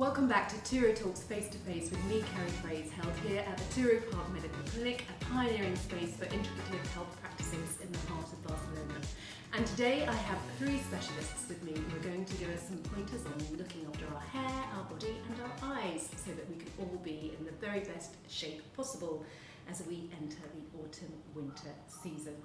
Welcome back to Turó Talks face-to-face with me, Carrie Fraze, held here at the Turó Park Medical Clinic, a pioneering space for integrative health practices in the heart of Barcelona. And today I have three specialists with me who are going to give us some pointers on looking after our hair, our body and our eyes so that we can all be in the very best shape possible as we enter the autumn-winter season.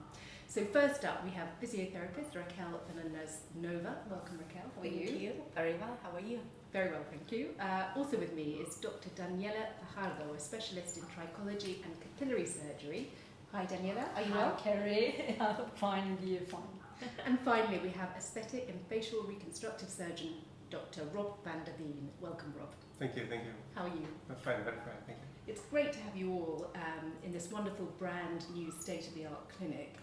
So first up we have physiotherapist Raquel Fernandez-Nova. Welcome Raquel, how are you? Thank you, very well, how are you? Very well, thank you. Also with me is Dr. Daniela Fajardo, a specialist in trichology and capillary surgery. Hi Daniela, are you well? Hi Carrie, fine, you're fine. And finally we have aesthetic and facial reconstructive surgeon Dr. Rob van der Veen. Welcome Rob. Thank you, thank you. How are you? I'm fine, very fine, thank you. It's great to have you all in this wonderful brand new state-of-the-art clinic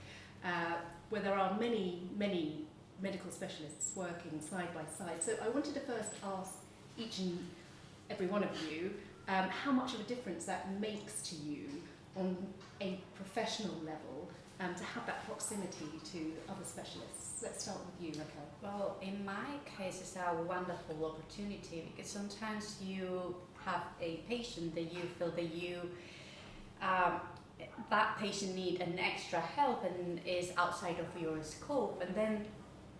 where there are many medical specialists working side by side. So I wanted to first ask each and every one of you how much of a difference that makes to you on a professional level to have that proximity to other specialists. Let's start with you, Raquel. Well, in my case, it's a wonderful opportunity because sometimes you have a patient that you feel that that patient need an extra help and is outside of your scope, and then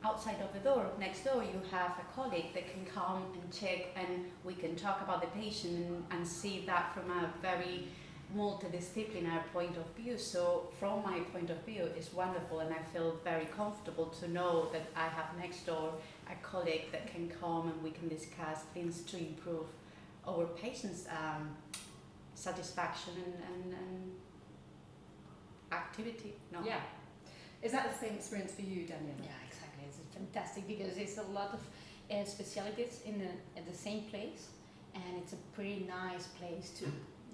outside of the door, next door, you have a colleague that can come and check, and we can talk about the patient and see that from a very multidisciplinary point of view. So from my point of view, it's wonderful, and I feel very comfortable to know that I have next door a colleague that can come and we can discuss things to improve our patients' satisfaction and activity. No? Yeah. Is that the same experience for you, Daniel? Yeah, exactly. It's fantastic because it's a lot of specialties at the same place, and it's a pretty nice place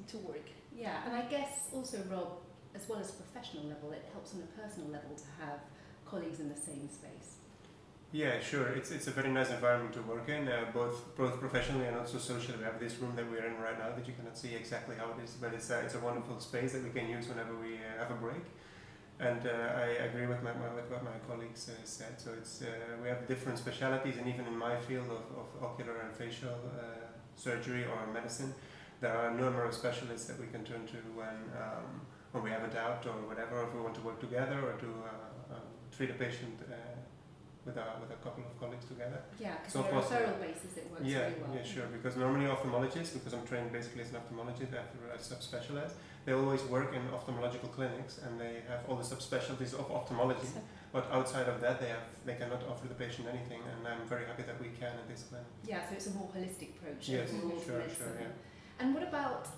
to work. Yeah, and I guess also, Rob, as well as professional level, it helps on a personal level to have colleagues in the same space. Yeah, sure. It's a very nice environment to work in, both professionally and also socially. We have this room that we're in right now that you cannot see exactly how it is, but it's a wonderful space that we can use whenever we have a break. And I agree with what my colleagues said. So it's we have different specialities, and even in my field of ocular and facial surgery or medicine, there are numerous specialists that we can turn to when we have a doubt or whatever, if we want to work together or to treat a patient with a couple of colleagues together. Yeah, because So on a possible. referral basis it works Yeah, very well. yeah, sure. Because normally ophthalmologists, because I'm trained basically as an ophthalmologist after I subspecialized, they always work in ophthalmological clinics and they have all the subspecialties of ophthalmology. But outside of that, they cannot offer the patient anything, and I'm very happy that we can at this clinic. Yeah, so it's a more holistic approach. Yes, overall to sure, medicine. yeah. And what about,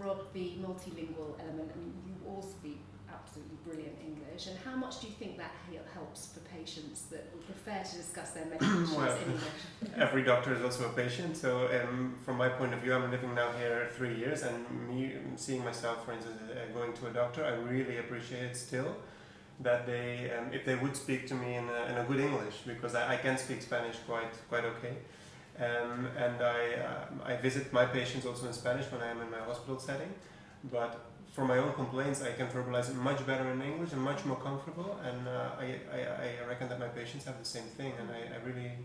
Rob, the multilingual element? I mean, you all speak absolutely brilliant English, and how much do you think that helps for patients that would prefer to discuss their medical issues Well, in English? Every doctor is also a patient, so from my point of view, I'm living now here 3 years, and me seeing myself, for instance, going to a doctor, I really appreciate it still that they, if they would speak to me in a good English, because I can speak Spanish quite okay. And I visit my patients also in Spanish when I am in my hospital setting, but for my own complaints I can verbalize it much better in English and much more comfortable, and I reckon that my patients have the same thing, and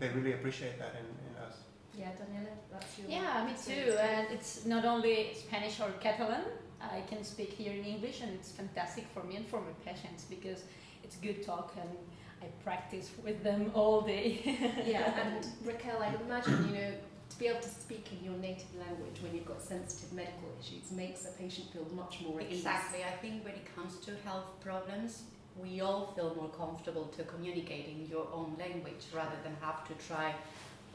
they really appreciate that in us. Yeah, Daniela, that's your Yeah, me too. And it's not only Spanish or Catalan. I can speak here in English, and it's fantastic for me and for my patients because it's good talk, and I practice with them all day. Yeah, and Raquel, I imagine, to be able to speak in your native language when you've got sensitive medical issues makes a patient feel much more at ease. Exactly. I think when it comes to health problems, we all feel more comfortable to communicate in your own language rather than have to try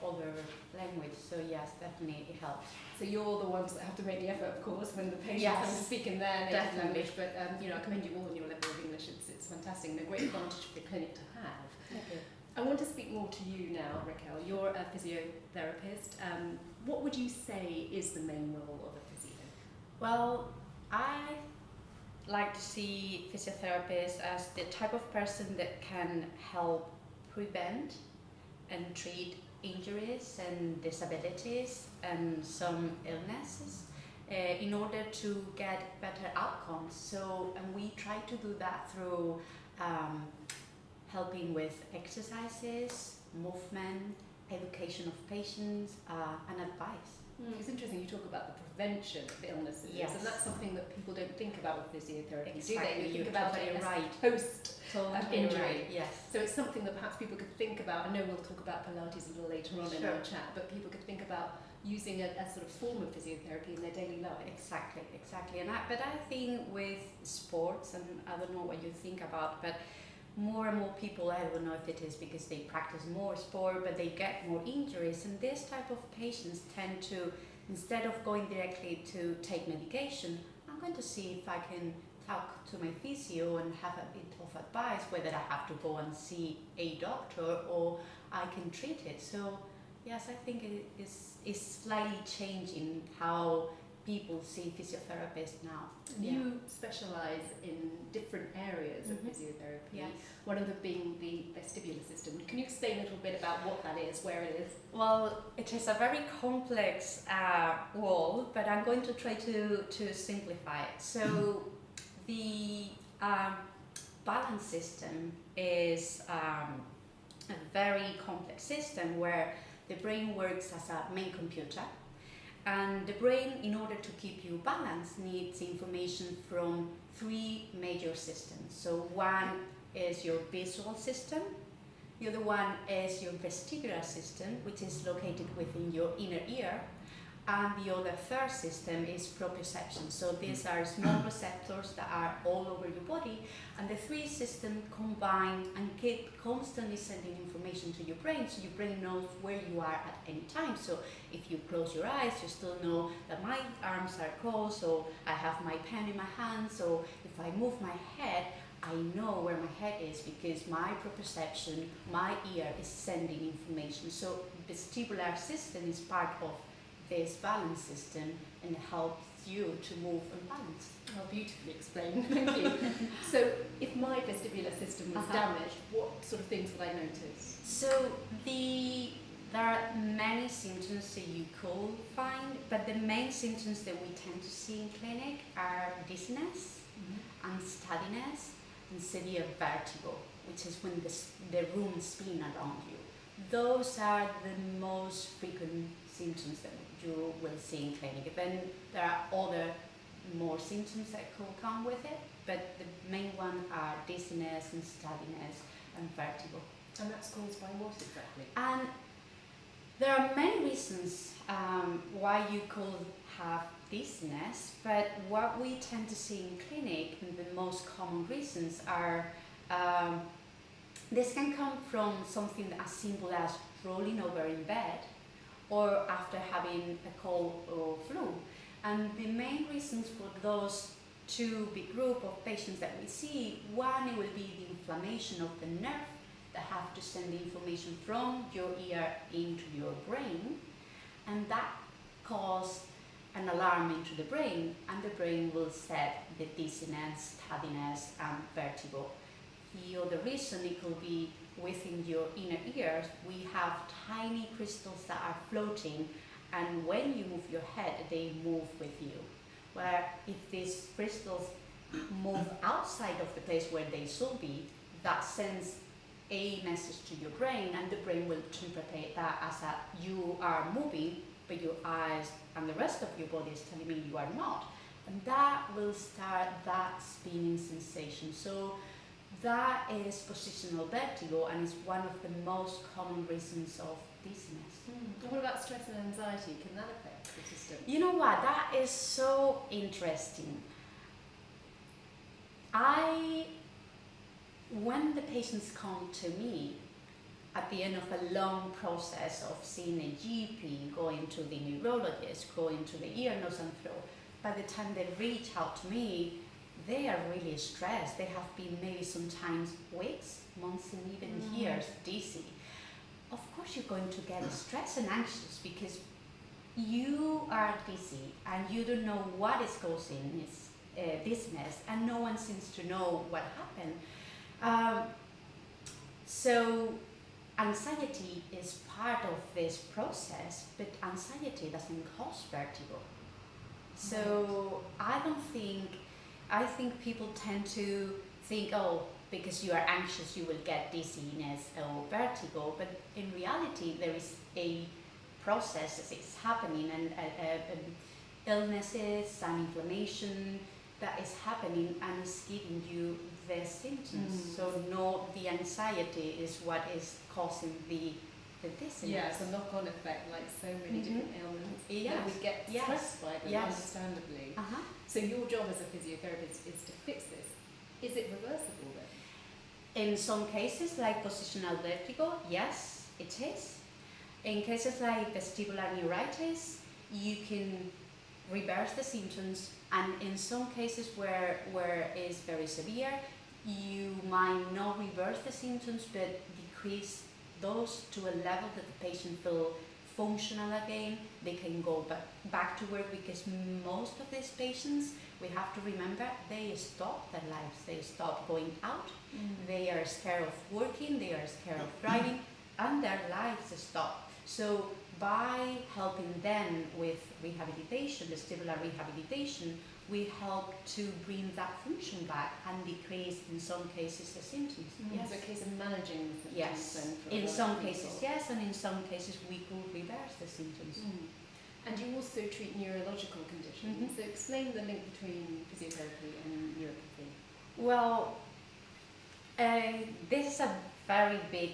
other language. So yes, definitely it helps. So you're the ones that have to make the effort, of course, when the patient comes to speak in their native Definitely. language. But I commend you all on your level of English. It's fantastic and a great advantage for the clinic to have. Okay. I want to speak more to you now, Raquel. You're a physiotherapist. What would you say is the main role of a physio? Well, I like to see physiotherapists as the type of person that can help prevent and treat injuries and disabilities and some illnesses in order to get better outcomes. So, and we try to do that through helping with exercises, movement, education of patients, and advice. talk about the prevention of illnesses, Yes. and that's something that people don't think about with physiotherapy, do Exactly, they? They you're think about totally it as right. post Totally injury. right. Yes. So it's something that perhaps people could think about. I know we'll talk about Pilates a little later on in Sure. our chat, but people could think about using a sort of form of physiotherapy in their daily life. Exactly. But I think with sports, and I don't know what you think about, but more and more people, I don't know if it is because they practice more sport, but they get more injuries, and this type of patients tend to, instead of going directly to take medication, I'm going to see if I can talk to my physio and have a bit of advice whether I have to go and see a doctor or I can treat it. So yes, I think it is slightly changing how people see physiotherapists now. You specialise in different areas of Mhm. physiotherapy, Yes. one of them being the vestibular system. Can you explain a little bit about what that is, where it is? Well, it is a very complex wall, but I'm going to try to simplify it. So the balance system is a very complex system where the brain works as a main computer, and the brain, in order to keep you balanced, needs information from three major systems. So one is your visual system, the other one is your vestibular system, which is located within your inner ear, and the other third system is proprioception. So these are small receptors that are all over your body, and the three systems combine and keep constantly sending information to your brain, so your brain knows where you are at any time. So if you close your eyes, you still know that my arms are crossed, so I have my pen in my hand. So if I move my head, I know where my head is because my proprioception, my ear is sending information. So vestibular system is part of this balance system and helps you to move and balance. Oh, beautifully explained, thank you. So if my vestibular system was damaged, what sort of things would I notice? So there are many symptoms that you could find, but the main symptoms that we tend to see in clinic are dizziness, unsteadiness, and severe vertigo, which is when the room spins around you. Those are the most frequent symptoms that you will see in clinic. Then there are other more symptoms that could come with it, but the main ones are dizziness, unsteadiness, and vertigo. And that's caused by what exactly? And there are many reasons why you could have dizziness, but what we tend to see in clinic, and the most common reasons are, this can come from something as simple as rolling over in bed or after having a cold or flu. And the main reasons for those two big group of patients that we see, one, it will be the inflammation of the nerve that have to send the information from your ear into your brain, and that causes an alarm into the brain, and the brain will set the dizziness, tardiness, and vertigo. The other reason, it could be within your inner ears, we have tiny crystals that are floating, and when you move your head, they move with you. Where if these crystals move outside of the place where they should be, that sends a message to your brain, and the brain will interpret that as you are moving, but your eyes and the rest of your body is telling me you are not. And that will start that spinning sensation. So that is positional vertigo, and is one of the most common reasons of dizziness. What about stress and anxiety? Can that affect the system? You know what? That is so interesting. When the patients come to me at the end of a long process of seeing a GP, going to the neurologist, going to the ear, nose and throat, by the time they reach out to me, they are really stressed. They have been maybe sometimes weeks, months, and even years dizzy. Of course you're going to get stressed and anxious because you are dizzy and you don't know what is causing this dizziness, and no one seems to know what happened. So anxiety is part of this process, but anxiety doesn't cause vertigo. So I think people tend to think, oh, because you are anxious you will get dizziness or vertigo, but in reality there is a processes is happening, and illnesses and inflammation that is happening and is giving you the symptoms. So no, the anxiety is what is causing the dizziness. Yeah, it's a knock-on effect, like so many different ailments. Yes. And we get stressed by them, understandably. So your job as a physiotherapist is to fix this. Is it reversible then? In some cases, like positional vertigo, yes, it is. In cases like vestibular neuritis, you can reverse the symptoms, and in some cases where it's very severe, you might not reverse the symptoms, but decrease those to a level that the patient feel functional again. They can go back to work, because most of these patients, we have to remember, they stop their lives. They stop going out. They are scared of working. They are scared of driving, and their lives stop. So by helping them with rehabilitation, vestibular rehabilitation, we help to bring that function back and decrease, in some cases, the symptoms. Yes. So a case of managing the symptoms. Yes. Then for In a lot some of people. cases, yes, and in some cases we could reverse the symptoms. And you also treat neurological conditions. So explain the link between physiotherapy and neuropathy. Well, this is a very big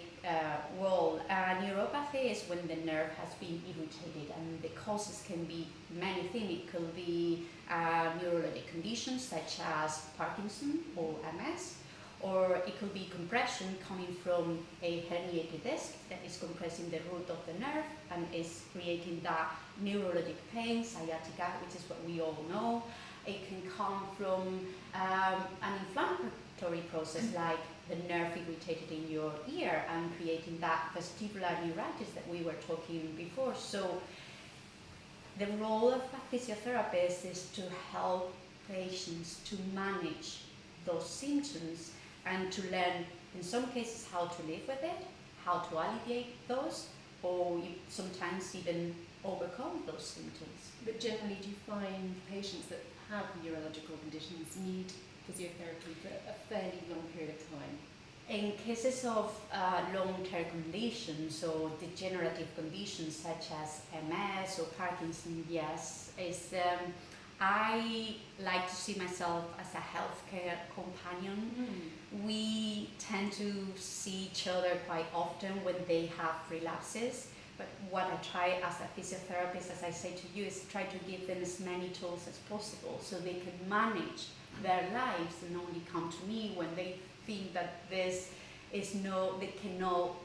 role. Neuropathy is when the nerve has been irritated, and the causes can be many things. It could be neurologic conditions such as Parkinson or MS, or it could be compression coming from a herniated disc that is compressing the root of the nerve and is creating that neurologic pain, sciatica, which is what we all know. It can come from an inflammatory process like the nerve irritated in your ear and creating that vestibular neuritis that we were talking before. So the role of a physiotherapist is to help patients to manage those symptoms and to learn, in some cases, how to live with it, how to alleviate those, or sometimes even overcome those symptoms. But generally, do you find patients that have neurological conditions need physiotherapy for a fairly long period of time? In cases of long-term conditions or degenerative conditions such as MS or Parkinson, yes. I like to see myself as a healthcare companion. We tend to see each other quite often when they have relapses. But what I try as a physiotherapist, as I say to you, is try to give them as many tools as possible so they can manage their lives and only come to me when they think that they cannot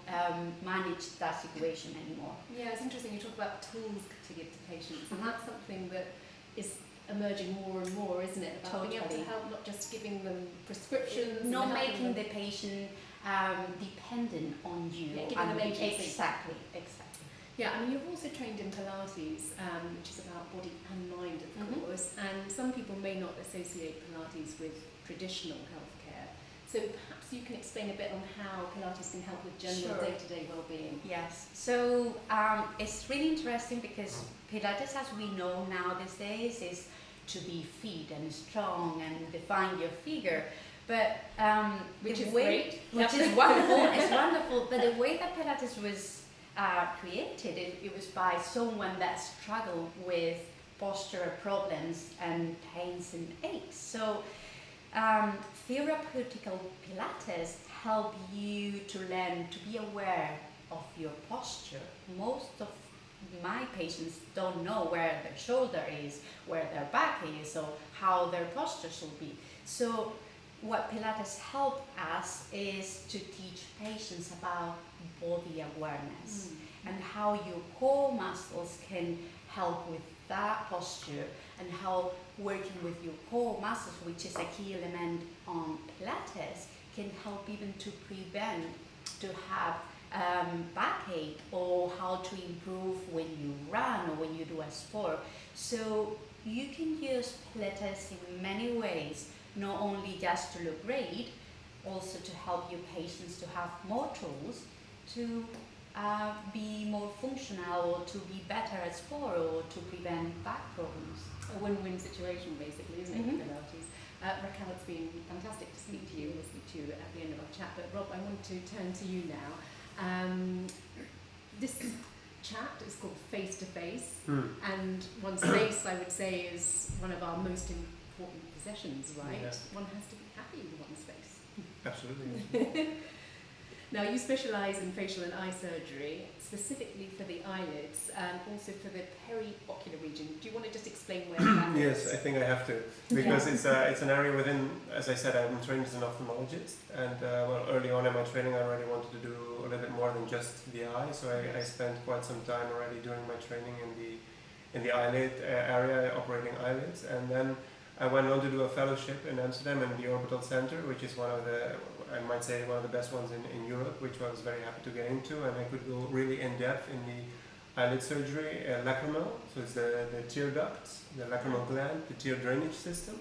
manage that situation anymore. Yeah, it's interesting you talk about tools to give to patients, and that's something that is emerging more and more, isn't it? About being able to help, not just giving them prescriptions. Not making the patient dependent on you. Yeah, giving them agency. Exactly. Yeah, I mean, you're also trained in Pilates, which is about body and mind, of course, and some people may not associate Pilates with traditional healthcare. So perhaps you can explain a bit on how Pilates can help with general day-to-day well-being. Yes, so it's really interesting because Pilates, as we know now these days, is to be fit and strong and define your figure. But which is great. Which is wonderful. It's wonderful. But the way that Pilates was created, it was by someone that struggled with postural problems and pains and aches. So therapeutical Pilates help you to learn to be aware of your posture. Most of my patients don't know where their shoulder is, where their back is, or how their posture should be. So what Pilates help us is to teach patients about body awareness and how your core muscles can help with that posture, and how working with your core muscles, which is a key element on Pilates, can help even to prevent to have backache, or how to improve when you run or when you do a sport. So you can use Pilates in many ways, not only just to look great, also to help your patients to have more tools to be more functional, or to be better at sport, or to prevent back problems. A win-win situation, basically, isn't it, with Pilates? Raquel, it's been fantastic to speak to you. We'll speak to you at the end of our chat. But Rob, I want to turn to you now. This chat. It's called Face to Face, Hmm. and one's face, I would say, is one of our most important possessions, right? Yeah. One has to be happy with one's face. Absolutely. Now, you specialise in facial and eye surgery, specifically for the eyelids and also for the periocular region. Do you want to just explain where that is? Yes, I think I have to, because it's an area within, as I said, I'm trained as an ophthalmologist, and well, early on in my training I already wanted to do a little bit more than just the eye, so I spent quite some time already during my training in the eyelid area, operating eyelids, and then I went on to do a fellowship in Amsterdam in the Orbital Center, which is one of the, I might say, one of the best ones in Europe, which I was very happy to get into, and I could go really in depth in the eyelid surgery, lacrimal, so it's the tear ducts, the lacrimal gland, the tear drainage system,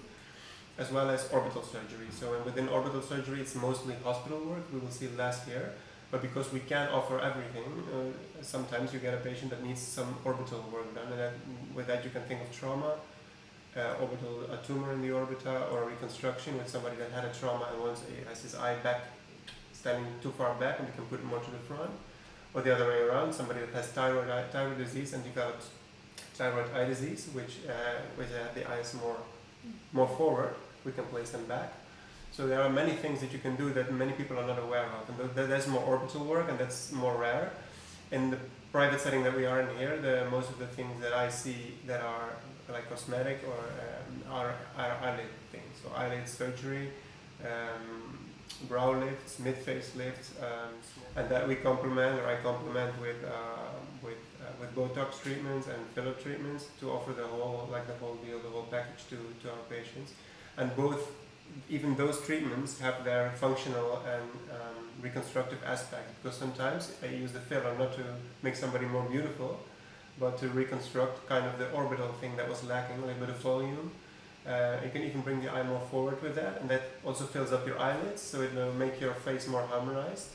as well as orbital surgery. So within orbital surgery, it's mostly hospital work. We will see less here, but because we can't offer everything, sometimes you get a patient that needs some orbital work done, and with that you can think of trauma, a tumor in the orbita, or a reconstruction with somebody that had a trauma and once has his eye back, standing too far back, and we can put it more to the front. Or the other way around, somebody that has thyroid disease and develops thyroid eye disease, which the eyes more forward, we can place them back. So there are many things that you can do that many people are not aware of, and there's more orbital work, and that's more rare. In the private setting that we are in here, most of the things that I see that are like cosmetic or are eyelid things. So eyelid surgery, brow lifts, mid-face lifts, and that we complement, or I complement with Botox treatments and filler treatments to offer the whole deal, the whole package to our patients. And even those treatments have their functional and reconstructive aspect, because sometimes I use the filler not to make somebody more beautiful, but to reconstruct kind of the orbital thing that was lacking, a little bit of volume. You can even bring the eye more forward with that, and that also fills up your eyelids, so it will make your face more harmonized,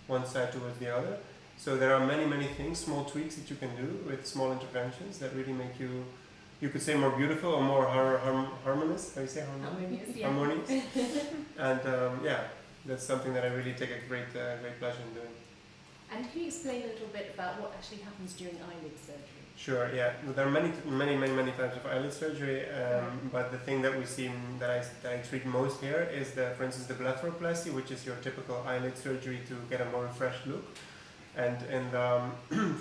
one side towards the other. So there are many things, small tweaks that you can do with small interventions that really make you could say more beautiful or more harmonious. How do you say harmonious? Harmonious, yeah. Harmonious. And that's something that I really take a great pleasure in doing. And can you explain a little bit about what actually happens during eyelid surgery? Sure, yeah. There are many types of eyelid surgery, but the thing that we see that I treat most here is, for instance, the blepharoplasty, which is your typical eyelid surgery to get a more refreshed look. And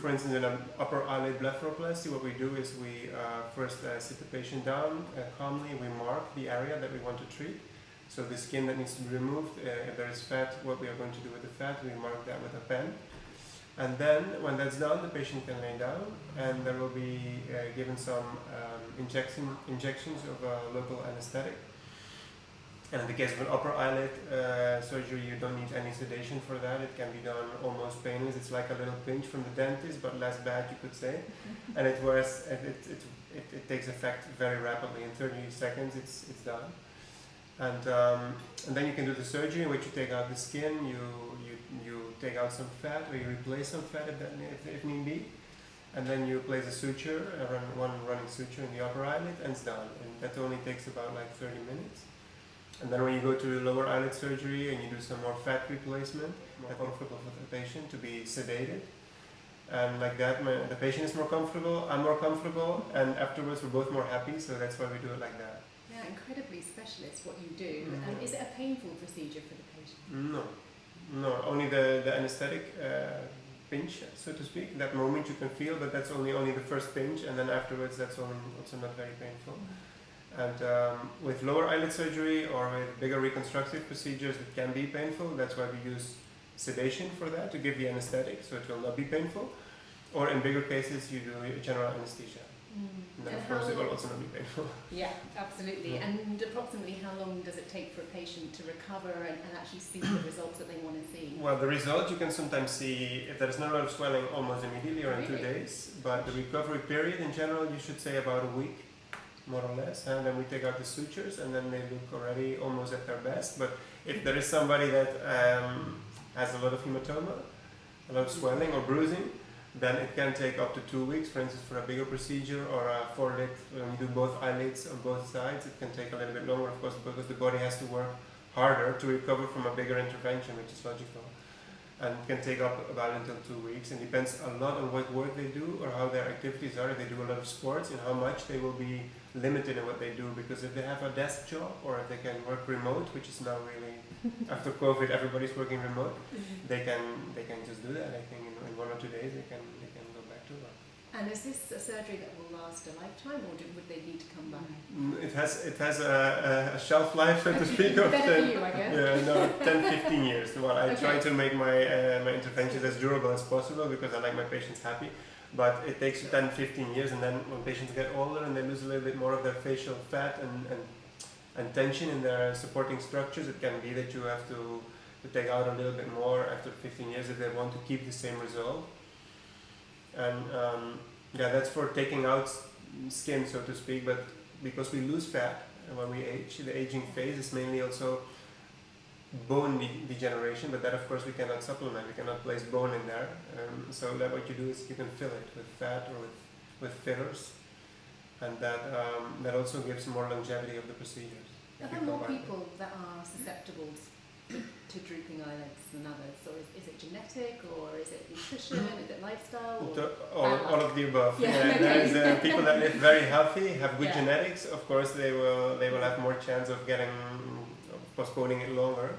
for instance, in an upper eyelid blepharoplasty, what we do is we first sit the patient down calmly. We mark the area that we want to treat. So the skin that needs to be removed, if there is fat, what we are going to do with the fat, we mark that with a pen. And then, when that's done, the patient can lay down, and there will be given some injections of local anesthetic. And in the case of an upper eyelid surgery, you don't need any sedation for that. It can be done almost painless. It's like a little pinch from the dentist, but less bad, you could say. And it takes effect very rapidly. In 30 seconds, it's done. And then you can do the surgery in which you take out the skin, you take out some fat, or you replace some fat if need be, and then you place a suture, one running suture in the upper eyelid, and it's done. And that only takes about like 30 minutes. And then when you go to lower eyelid surgery and you do some more fat replacement, more comfortable for the patient to be sedated. And like that, the patient is more comfortable, I'm more comfortable, and afterwards we're both more happy, so that's why we do it like that. Yeah, incredibly specialist what you do. And is it a painful procedure for the patient? No, only the anesthetic pinch, so to speak. That moment you can feel, but that's only the first pinch, and then afterwards that's also not very painful. And with lower eyelid surgery or with bigger reconstructive procedures, it can be painful. That's why we use sedation for that, to give the anesthetic, so it will not be painful. Or in bigger cases, you do general anesthesia. And then, of course, it will also not be painful. Yeah, absolutely. Yeah. And approximately how long does it take for a patient to recover and actually see the results that they want to see? Well, the result you can sometimes see, if there is not a lot of swelling, almost immediately or in 2 days. But the recovery period in general, you should say about a week, more or less. And then we take out the sutures, and then they look already almost at their best. But if there is somebody that has a lot of hematoma, a lot of swelling or bruising, then it can take up to 2 weeks, for instance, for a bigger procedure, or a forelit, when you do both eyelids on both sides, it can take a little bit longer, of course, because the body has to work harder to recover from a bigger intervention, which is logical. and can take up about until 2 weeks, and depends a lot on what work they do or how their activities are. If they do a lot of sports, and how much they will be limited in what they do, because if they have a desk job or if they can work remote, which is now really after COVID everybody's working remote, they can just do that. I think in 1 or 2 days they can go back to work. And is this a surgery that will last a lifetime, or would they need to come back? It has a shelf life, so to speak, of Better for you, I guess. yeah, no, 10-15 years. Well, I Okay. try to make my my interventions as durable as possible because I like my patients happy. But it takes 10-15 years, and then when patients get older and they lose a little bit more of their facial fat and tension in their supporting structures, it can be that you have to take out a little bit more after 15 years if they want to keep the same result. And yeah, that's for taking out skin, so to speak. But because we lose fat when we age, the aging phase is mainly also bone degeneration, but that of course we cannot supplement, we cannot place bone in there. So that what you do is you can fill it with fat or with fillers, and that also gives more longevity of the procedures. Are there more people that are susceptible to drooping eyelids than others, or is it genetic, or is it nutrition, is it lifestyle? Or All of the above. Yeah, Yeah, okay. there's people that live very healthy, have good Yeah. genetics. Of course, they will have more chance of postponing it longer.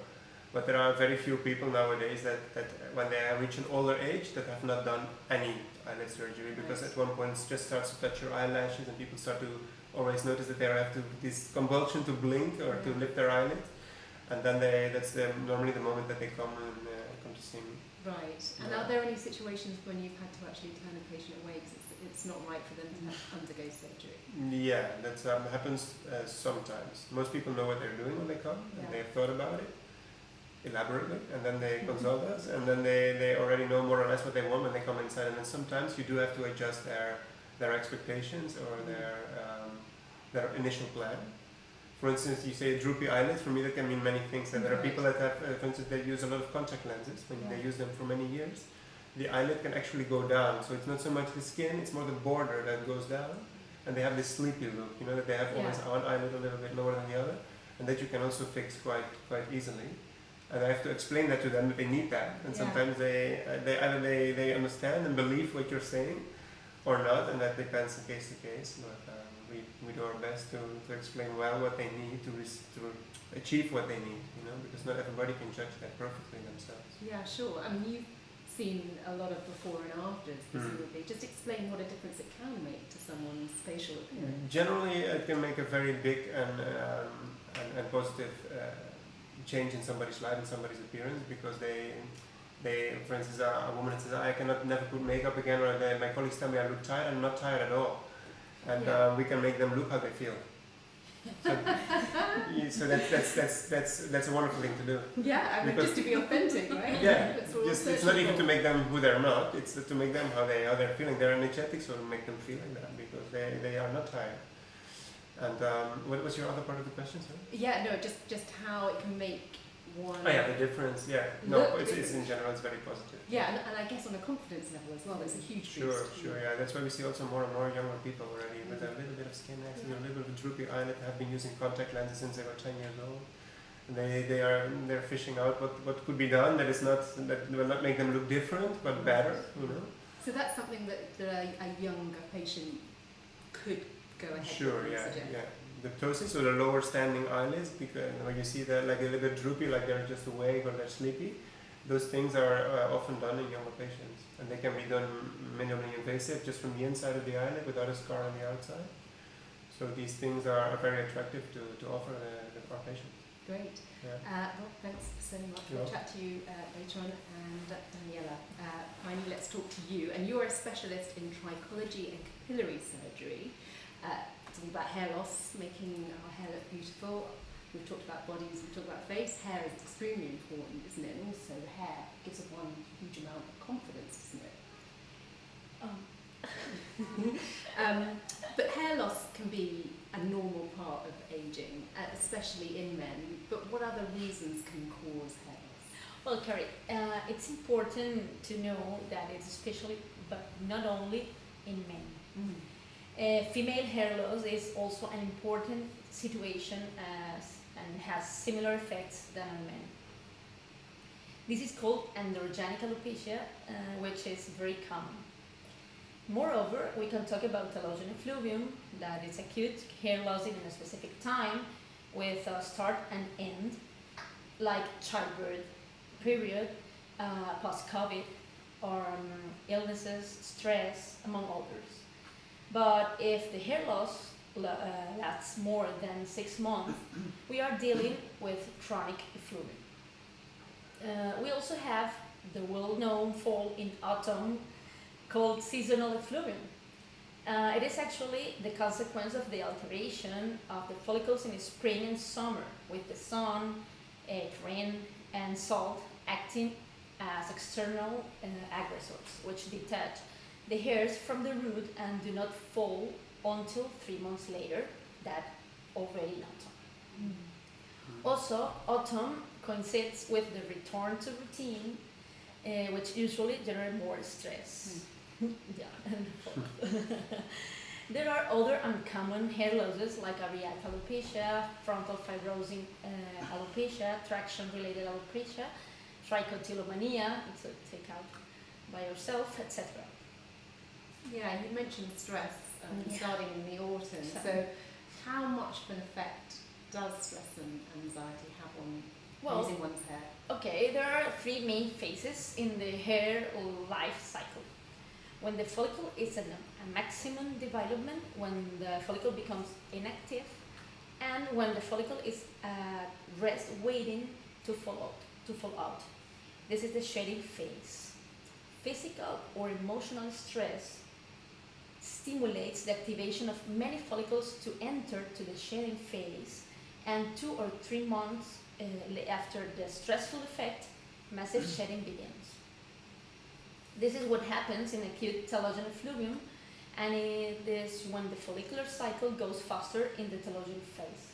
But there are very few people nowadays that when they reach an older age that have not done any eyelid surgery, because at one point it just starts to touch your eyelashes and people start to always notice that they have this compulsion to blink or to lift their eyelids, and then that's normally the moment that they come to see me. Right. And Yeah. are there any situations when you've had to actually turn a patient away because it's not right for them to have undergo surgery? Yeah, that happens sometimes. Most people know what they're doing when they come, and Yeah. they've thought about it elaborately, and then they consult us, and then they already know more or less what they want when they come inside. And then sometimes you do have to adjust their expectations or their initial plan. For instance, you say a droopy eyelid. For me, that can mean many things. And there are people that have, for instance, they use a lot of contact lenses. When they use them for many years, the eyelid can actually go down. So it's not so much the skin; it's more the border that goes down, and they have this sleepy look. You know that they have always one eyelid a little bit lower than the other, and that you can also fix quite easily. And I have to explain that to them that they need that. And sometimes either they understand and believe what you're saying, or not, and that depends on case to case. But we do our best to explain well what they need to achieve what they need, you know, because not everybody can judge that perfectly themselves. Yeah, sure. I mean, you've seen a lot of before and afters, presumably. Just explain what a difference it can make to someone's facial appearance. Generally, it can make a very big and positive change in somebody's life and somebody's appearance, because they, for instance, a woman that says, I cannot never put makeup again, or my colleagues tell me I look tired. I'm not tired at all. And we can make them look how they feel. So that's a wonderful thing to do. Yeah, I mean, just to be authentic, right? Yeah, That's what we're it's not even searching to for. make them who they're not. It's to make them how they're feeling. Their energetics will make them feel like that, because they are not tired. And what was your other part of the question, sir? Yeah, no, just how it can make one. Oh yeah, the difference. Yeah, no, Look it's in general it's very positive. Yeah, and I guess on a confidence level as well, it's a huge boost. Sure, yeah. That's why we see also more and more younger people already with a little bit of skin acne, a little bit of droopy eyelid, have been using contact lenses since they were 10 years old. And they're fishing out what could be done that will not make them look different, but better, you know. So that's something that a younger patient could go ahead Sure, with. yeah, Suggest. yeah. The ptosis, or the lower standing eyelids, because when you see that like a little bit droopy, like they're just awake or they're sleepy, those things are often done in younger patients, and they can be done minimally invasive, just from the inside of the eyelid without a scar on the outside. So these things are very attractive to offer our patients. Great. Yeah. Well, thanks so much. You're We'll chat to you later on. And Daniela, finally, let's talk to you. And you're a specialist in trichology and capillary surgery. It's all about hair loss, making our hair look beautiful. We've talked about bodies, we've talked about face. Hair is extremely important, isn't it? And also the hair gives one huge amount of confidence, doesn't it? But hair loss can be a normal part of aging, especially in men. But what other reasons can cause hair loss? Well, Carrie, it's important to know that it's especially, but not only in men. Female hair loss is also an important situation and has similar effects than on men. This is called androgenic alopecia, which is very common. Moreover, we can talk about telogen effluvium, that is acute hair loss in a specific time with a start and end, like childbirth period, post-COVID, or illnesses, stress, among others. But if the hair loss lasts more than 6 months, we are dealing with chronic effluvium. We also have the well-known fall in autumn called seasonal effluvium. It is actually the consequence of the alteration of the follicles in spring and summer, with the sun, rain, and salt acting as external aggressors, which detach the hairs from the root and do not fall until 3 months later, that already in autumn. Also, autumn coincides with the return to routine, which usually generates more stress. Yeah, and there are other uncommon hair losses like areata alopecia, frontal fibrosing alopecia, traction-related alopecia, trichotillomania, it's a take out by yourself, etc. Yeah, you mentioned stress starting in the autumn. So, how much of an effect does stress and anxiety have on losing one's hair? Okay, there are 3 main phases in the hair life cycle. When the follicle is at a maximum development, when the follicle becomes inactive, and when the follicle is at rest waiting to fall out. This is the shedding phase. Physical or emotional stress stimulates the activation of many follicles to enter to the shedding phase, and 2 or 3 months after the stressful effect, massive shedding begins. This is what happens in acute telogen effluvium, and it is when the follicular cycle goes faster in the telogen phase.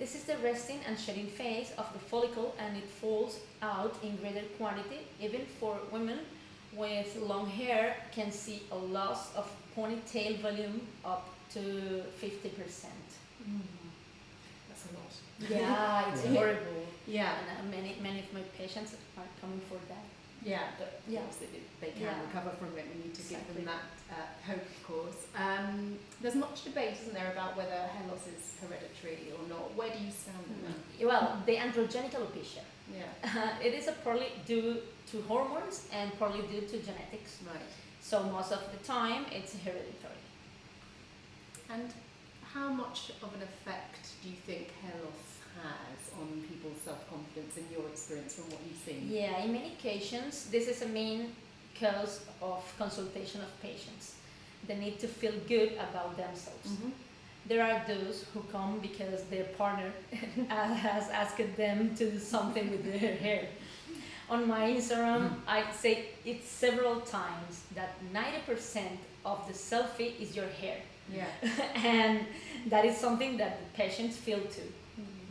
This is the resting and shedding phase of the follicle, and it falls out in greater quantity. Even for women with long hair can see a loss of ponytail volume up to 50%. That's a lot. Yeah, it's horrible. Yeah. And many of my patients are coming for that. Yeah, but of course they can recover from it. We need to give them that hope, of course. There's much debate, isn't there, about whether hair loss is hereditary or not. Where do you stand on that? Well, the androgenic alopecia. Yeah. It is partly due to hormones and partly due to genetics. Right. So most of the time it's hereditary. And how much of an effect do you think hair loss has on people's self-confidence in your experience from what you've seen? Yeah, in many occasions this is a main cause of consultation of patients. They need to feel good about themselves. There are those who come because their partner has asked them to do something with their hair. On my Instagram, I say it several times that 90% of the selfie is your hair. Yeah. And that is something that the patients feel too.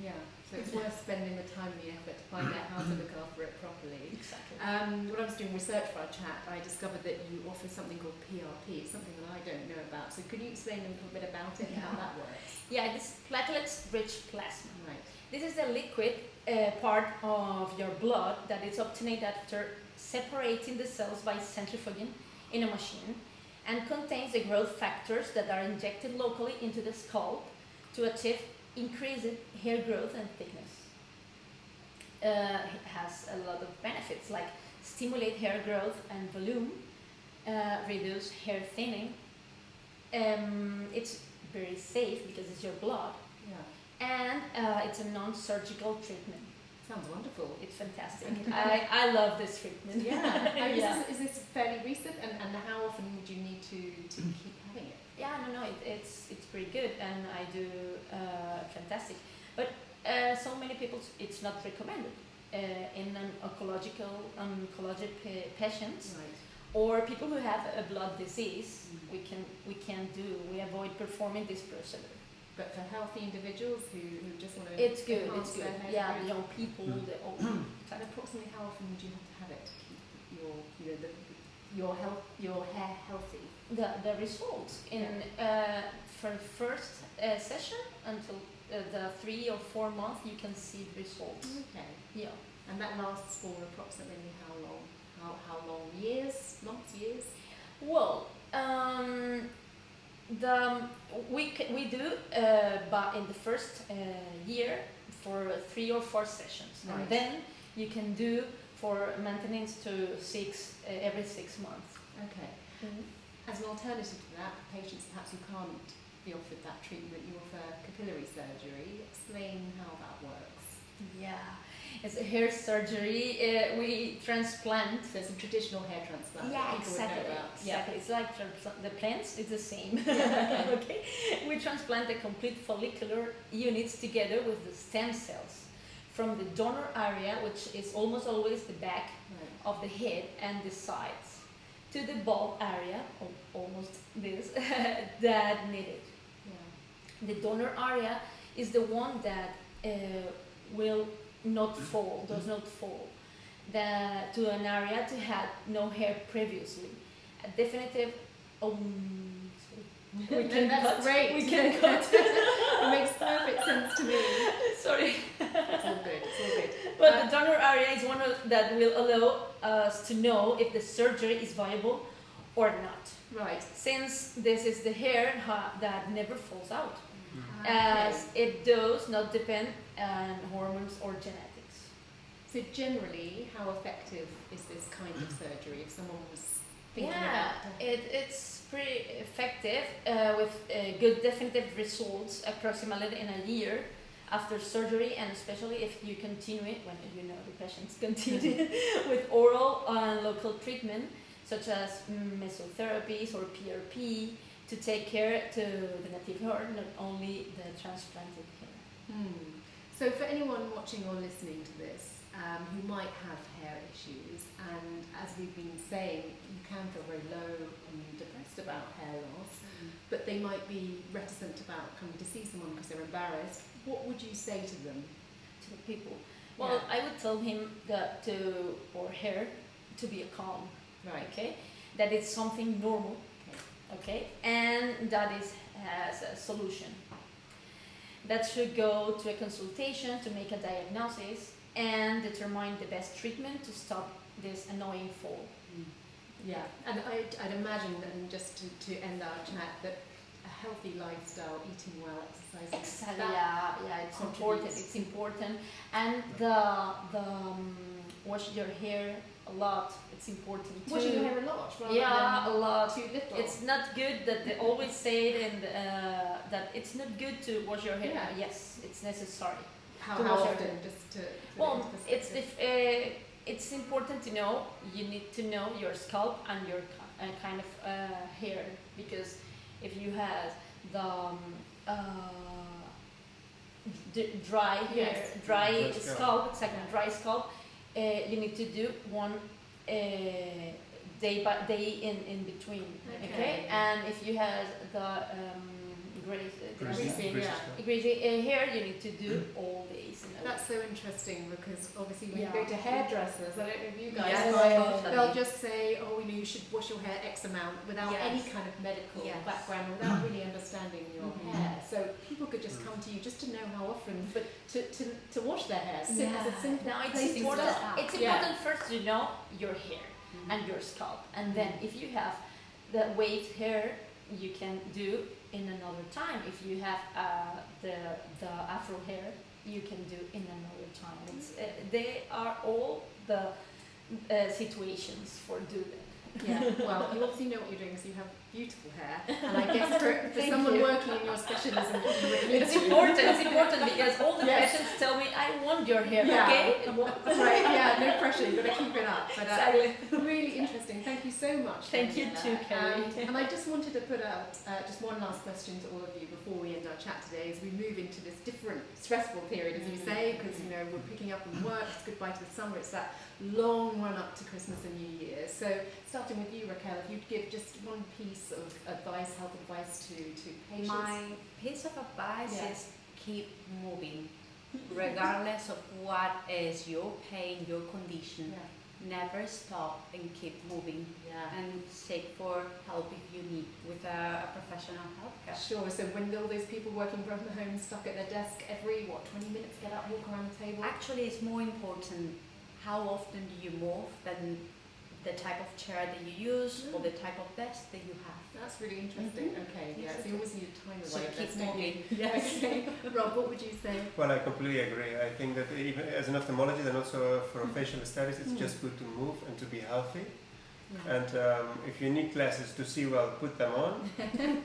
Yeah, so it's worth spending the time and the effort to find out how to look after it properly. Exactly. When I was doing research for our chat, I discovered that you offer something called PRP. It's something that I don't know about. So could you explain a little bit about it and how that works? Yeah, this platelets-rich plasma. Right. This is the liquid part of your blood that is obtained after separating the cells by centrifuging in a machine, and contains the growth factors that are injected locally into the scalp to achieve increased hair growth and thickness. It has a lot of benefits like stimulate hair growth and volume, reduce hair thinning. It's very safe because it's your blood. Yeah. And it's a non-surgical treatment. Sounds wonderful. It's fantastic. I love this treatment. Yeah. Is this fairly recent? And how often would you need to keep having it? Yeah, no, it's pretty good, and I do fantastic. But so many people, it's not recommended in an oncologic patients, Right. or people who have a blood disease. We avoid performing this procedure. But for healthy individuals who just want to It's good. enhance their hair Yeah, growth, young people, the old. and approximately how often would you have to have it to keep your hair healthy? The results in for first session until the 3 or 4 months you can see results. Okay. Yeah. And that lasts for approximately how long? How long? Years? Months? Years? Well, we do, but in the first year for 3 or 4 sessions, Right. and then you can do for maintenance to every 6 months. Okay. As an alternative to that, for patients perhaps who can't be offered that treatment, you offer capillary surgery. Explain how that works. Yeah, it's a hair surgery. We transplant. So it's a traditional hair transplant. Yeah, that people would know exactly. about. Exactly. It's like the plants. It's the same. Yeah, Okay. We transplant the complete follicular units together with the stem cells from the donor area, which is almost always the back Right. of the head and the sides, to the bulb area, almost this, that needed. Yeah. The donor area is the one that will not fall, does not fall to an area to have no hair previously. A definitive. We No, can that's cut. great. We can cut. It makes perfect sense to me. Sorry. It's all good. It's all good. But the donor area is one that will allow us to know if the surgery is viable or not. Right. Since this is the hair that never falls out, Okay. as it does not depend on hormones or genetics. So generally, how effective is this kind of surgery if someone was thinking Yeah, about it's pretty effective with good definitive results approximately in a year after surgery, and especially if you continue it when you know the patients continue with oral and local treatment such as mesotherapies or PRP to take care to the native hair, not only the transplanted hair. So for anyone watching or listening to this who might have hair issues, and as we've been saying, you can feel very low and depressed about hair loss, but they might be reticent about coming to see someone because they're embarrassed, what would you say to them? To the people, well, I would tell him that or her to be a calm, Right. okay, that it's something normal, okay, and that has a solution. That should go to a consultation to make a diagnosis and determine the best treatment to stop this annoying fall. Yeah, and I'd imagine that, and just to end our chat, that a healthy lifestyle, eating well, exercising. Exactly. that Yeah, it's contributes. important. It's important, and the wash your hair a lot. It's important too. Washing your hair a lot, rather Yeah, a than lot. too little. It's not good that they always say it, and that it's not good to wash your hair. Yeah. Yes, it's necessary. how to wash your often, hair. just to put Well, it into perspective. it's important to know. You need to know your scalp and your kind of hair, because if you have the dry hair, Yes. dry Dry scalp. scalp, exactly, dry scalp, you need to do one day by day in between. Okay. Okay, and if you have the Greasy, yeah. greasy hair, you need to do all days. That's so interesting, because obviously when Yeah. you go to hairdressers, I don't know if you guys Yes, find, totally. they'll just say, oh, you should wash your hair X amount without Yes. any kind of medical Yes. background, without really understanding your Mhm. hair. So people could just come to you just to know how often, but to wash their hair. It's a simple Now it's basic important. stuff. It's Yeah. important first to know your hair and your scalp, and then if you have the waved hair, you can do in another time. If you have the afro hair, you can do in another time. It's they are all the situations for do that. Yeah, well, you obviously know what you're doing, because you have beautiful hair, and I guess for Thank someone you. working in your specialism, you would need It's to. important. It's important because all the Yes. patients tell me, "I want your hair." Yeah. Okay. Right, yeah, no pressure, you've got to keep it up. But Exactly. really interesting, thank you so much. Thank you Daniela. too, Kerry. And I just wanted to put out just one last question to all of you before we end our chat today, as we move into this different stressful period, as you say, because we're picking up on work, it's goodbye to the summer, it's that long run up to Christmas and New Year. So starting with you, Raquel, if you'd give just one piece of advice, health advice to patients. My piece of advice Yeah. is keep moving, regardless of what is your pain, your condition. Yeah. Never stop and keep moving, Yeah. and seek for help if you need with a professional healthcare. Sure, so when all those people working from home stuck at their desk every, 20 minutes, get up, walk around the table? Actually, it's more important how often do you move, then the type of chair that you use or the type of desk that you have. That's really interesting. Okay, yeah, so you always need to time So away. keep moving. Yes. Okay. Rob, what would you say? Well, I completely agree. I think that even as an ophthalmologist and also for facial aesthetics, it's just good to move and to be healthy. Yeah. And if you need glasses to see well, put them on.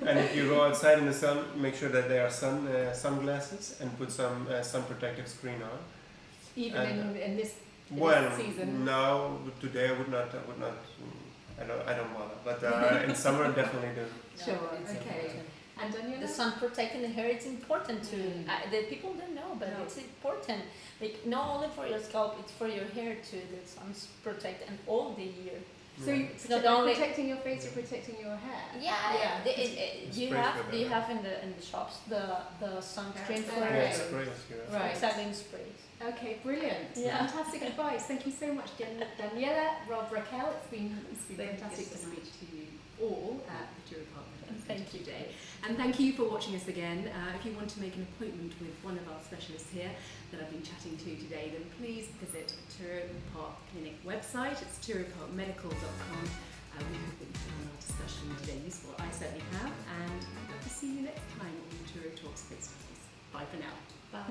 And if you go outside in the sun, make sure that they are sunglasses and put some sun protective screen on. Even And, in this Well, season. now today I would not. I don't bother. But in summer, definitely do. Sure, it's okay. important. And Daniela? The sun protecting the hair, it's important to. The people don't know, but No. it's important. Like not only for your scalp, it's for your hair too. The sun's protect and all the year. So you, It's not only- protecting your face, you're protecting your hair. Yeah. It's You great have for you the- have in the shops the sunscreen Yeah, for Yeah, hair. it's great. Yeah. Right. Exactly in sprays. Okay, brilliant. Yeah. Fantastic advice. Thank you so much, Daniela, Rob, Raquel. It's been Thank you fantastic to so speak to you all at the Turó Talks Thank you. today. And thank you for watching us again. If you want to make an appointment with one of our specialists here that I've been chatting to today, then please visit the Turó Park Clinic website. It's turoparkmedical.com. We hope that you found our discussion today useful. I certainly have. And I'd love to see you next time on Turó Talks face to face. Bye for now.